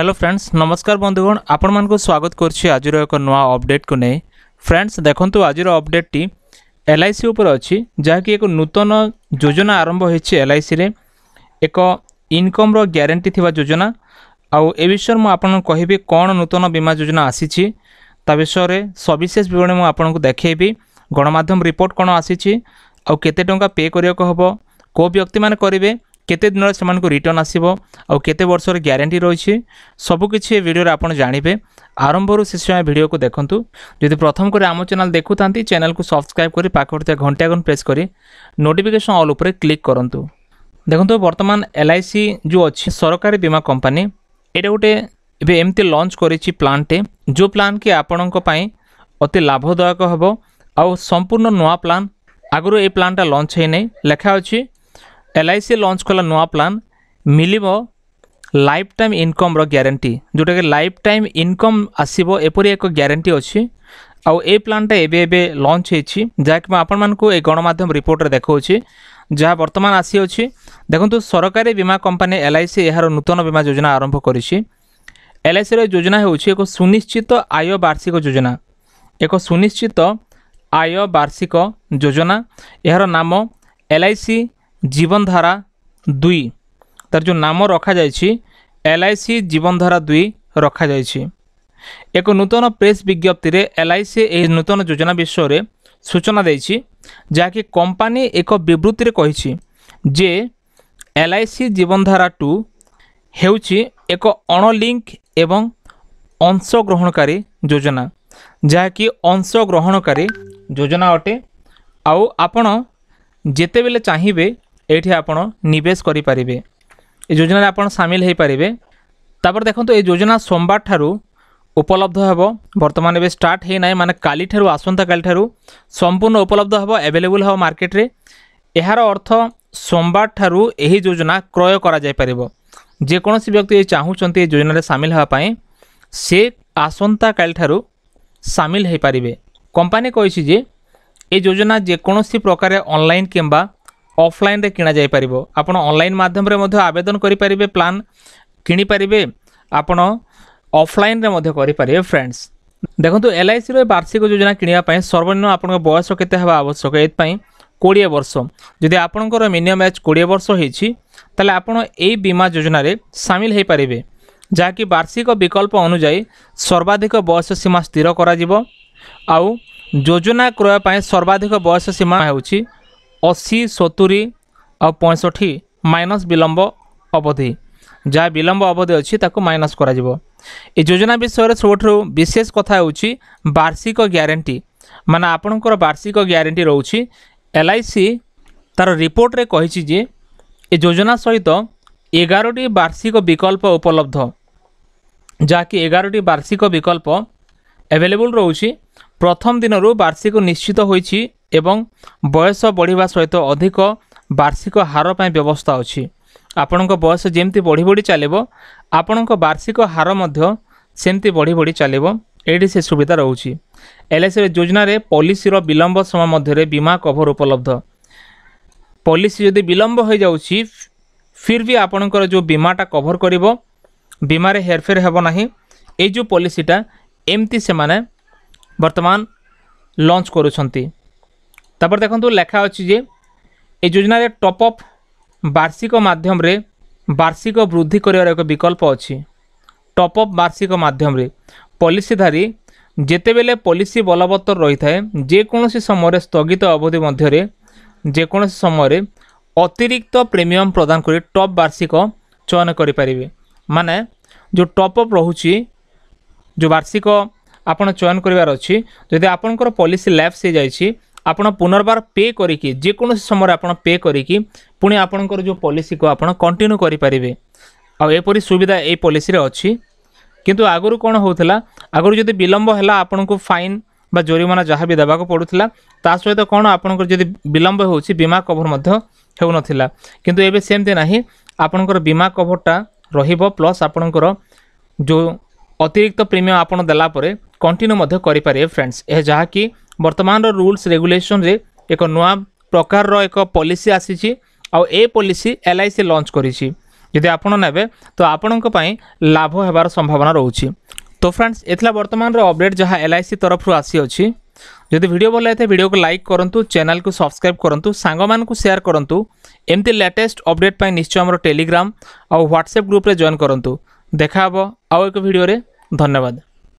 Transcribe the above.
Hello friends नमस्कार बंधुगण आपण मानक स्वागत करछि आजिर एक नवा अपडेट को नहीं। फ्रेंड्स देखंतु आजिर अपडेट टी एलआईसी ऊपर अछि जहाँकि एक नूतन योजना आरंभ होइछि। एलआईसी रे एक इनकम रो ग्यारंटी थिबा योजना आउ ए विषय मु आपन कहिबी कोन नूतन बीमा योजना आसीछि ता विषय रे सविशेष विवरण मु आपन को देखेबी। गणमाध्यम रिपोर्ट कोन आसीछि आउ केते टंका पे करियो को हबो को व्यक्ति माने करिवे केते दिन से रिटर्न आसीबो आउ केते वर्ष रे ग्यारंटी रही सबकिछि वीडियो रे आपण जानिबे। आरंभरू शेष समय वीडियो को देखंतु। जदि प्रथम करे आम चैनल देखुतांती चैनल को सब्सक्राइब करी पाखोरते घंटा आइकन प्रेस करी नोटिफिकेशन ऑल ऊपर क्लिक करंतु। देखंतु वर्तमान एलआईसी जो अछि सरकारी बीमा कंपनी एटा गोटे एबे एमती लॉन्च करिछि प्लान टे जो प्लान के आपणक पई अति लाभदायक हबो आउ संपूर्ण नवा प्लान आगरो ए प्लान टा लॉन्च हे नै लेखा अछि। एलआईसी लॉन्च कला नवा प्लान मिलिबो लाइफ टाइम इनकम रो ग्यारंटी जोटा के लाइफ टाइम इनकम आसीबो एपरि एक ग्यारंटी अछि। आउ ए प्लान टा एबे लॉन्च हेछि जाकि आपण मान को ए गणमाध्यम रिपोर्ट रे देखौछि जहाँ वर्तमान आसी अछि। देखंतु सरकारी बीमा कंपनी एलआईसी एहार नूतन बीमा योजना आरंभ करिछि। एलआईसी रो योजना हेउछि एक सुनिश्चित आय वार्षिक योजना। एक सुनिश्चित आय वार्षिक योजना एहार नाम एलआईसी जीवनधारा 2 तार जो नाम रखा जाइछि एलआईसी जीवनधारा 2 रखा जाइछि। एक नूतन प्रेस विज्ञप्ति रे एलआईसी ए नूतन योजना विषय रे सूचना दैछि जाकि कंपनी एक विवृत्ति रे कहिछि जे एलआईसी जीवनधारा 2 हेउछि एक अणलिंक एवं अंशग्रहणकारी योजना जाकि अंशग्रहणकारी योजना अटे। आउ आपण जेते बेले चाहिबे एठी आपण निवेश करि परिबे ए योजना रे आपण शामिल हे परिबे। तापर देखंतु ए योजना सोमवार ठारू उपलब्ध हेबो। वर्तमान एबे स्टार्ट हे नाय माने काली ठारू आसंता काली ठारू संपूर्ण उपलब्ध हेबो अवेलेबल हेबो मार्केट रे। एहार अर्थ सोमवार ठारू एही योजना क्रय करा जाय परिबो। जे कोनोसी व्यक्ति चाहूचंती ए योजना रे शामिल हेबा पई से आसंता काली ठारू शामिल हे परिबे। कंपनी कहिछि जे ए योजना जे कोनोसी प्रकार ऑनलाइन किंबा ऑफलाइन रे किना जाय परिबो। आपण ऑनलाइन माध्यम रे मध्ये आवेदन करि परिबे प्लान किनि परिबे आपण ऑफलाइन रे मध्ये करि परिबे। फ्रेंड्स देखंतु एलआईसी रो वार्षिक योजना किनिया पय सर्वनिम्न आपण बयस केते हेबा आवश्यक एत पय 20 वर्ष। जदि आपणकर मिनिमम एज 20 वर्ष हेछि तले आपण एई बीमा योजना रे शामिल हे परिबे जाकि वार्षिक विकल्प अनुसार सर्वाधिक बयस सीमा स्थिर करा जिवो। आउ योजना क्रय पय सर्वाधिक बयस सीमा हेउछि 80 70 और 65 माइनस विलंब अवधि जहाँ विलंब अवधि अच्छी ताको माइनस करा जिवो। ए योजना विषय सबठु विशेष कथा होउछि वार्षिक ग्यारंटी माने आपणकर वार्षिक ग्यारंटी रहउछि। एलआईसी तार रिपोर्ट रे कहिछि जे ए योजना सहित 11टी वार्षिक विकल्प उपलब्ध जाकि 11टी वार्षिक विकल्प अवेलेबल रहउछि। प्रथम दिनरू वार्षिक निश्चित होइछि एवं बयस बढ़िबा सहित अधिक वार्षिक हार पय व्यवस्था अछि। आपणक बयस जेमती बढ़ी बढ़ी चलेबो आपणक वार्षिक हार मध्य सेमती बढ़ी बढ़ी चलेबो एडी से सुविधा रहउछि। एलआईसी योजना रे पॉलिसी रो विलंब समय मध्य रे बीमा कवर उपलब्ध। पॉलिसी यदि विलंब हो जाउछि फिर भी आपणकर जो बीमाटा कवर करिवो बीमा रे हेरफेर हेबो नाही। ए जो पॉलिसीटा एमती से माने वर्तमान लॉन्च करूछंती। तापर देखंतु लेखा अछि जे ए योजना रे टॉप अप वार्षिक माध्यम रे वार्षिक वृद्धि करिवार एक विकल्प अछि। टॉप अप वार्षिक माध्यम रे पॉलिसीधारी जेते बेले पॉलिसी बलवत्तर रही थाए जे कोनोसी समय रे स्थगित अवधि मध्य रे जे कोनोसी समय रे अतिरिक्त प्रीमियम प्रदान करी टॉप वार्षिक चयन करि परिबे। माने जो टॉप अप रहुछि जो वार्षिक आपण चयन करिवार अछि जदि आपनकर पॉलिसी लैप्स हे जाइछि आपण पुनर्बार पे करिकि जे कोनोसी समय आपण पे करिकि पुणी आपनकर जो पॉलिसी को आपण कंटिन्यू करि परिबे। आ एपरि सुविधा ए पॉलिसी रे अछि। किंतु आगरु कोन होउथला आगरु जदि विलंब हैला आपण को फाइन बा जरिमाना जहाँ भी देबाको पडुथला ता सहित कोन आपनकर जदि विलंब होउछि बीमा कवर मध्य हेउ नथिला। किंतु एबे सेमते नाही आपनकर बीमा कवरटा रहिबो प्लस आपनकर जो अतिरिक्त प्रीमियम आपण देला परे कंटिन्यू मध्य करि पारे। फ्रेंड्स ए जहाँ कि वर्तमान रूल्स रेगुलेशन रे एक नवा प्रकार रो एक पॉलिसी आसीछि। आ ए पॉलिसी एलआईसी लॉन्च करिछि जदि आपण नेबे तो आपणक पई लाभ हेबार संभावना रोची। तो फ्रेंड्स एथला वर्तमान रो अपडेट जहाँ LIC तरफ आसी अछि। जदि वीडियो भल लगे वीडियो को लाइक करंतु, चैनल को सब्सक्राइब करंतु, सांग मान को शेयर करंतु। एमती लेटेस्ट अपडेट पाई निश्चय हमरो टेलीग्राम और व्हाट्सएप ग्रुप रे जॉइन करंतु। देखा हबो आउ एक वीडियो रे। धन्यवाद।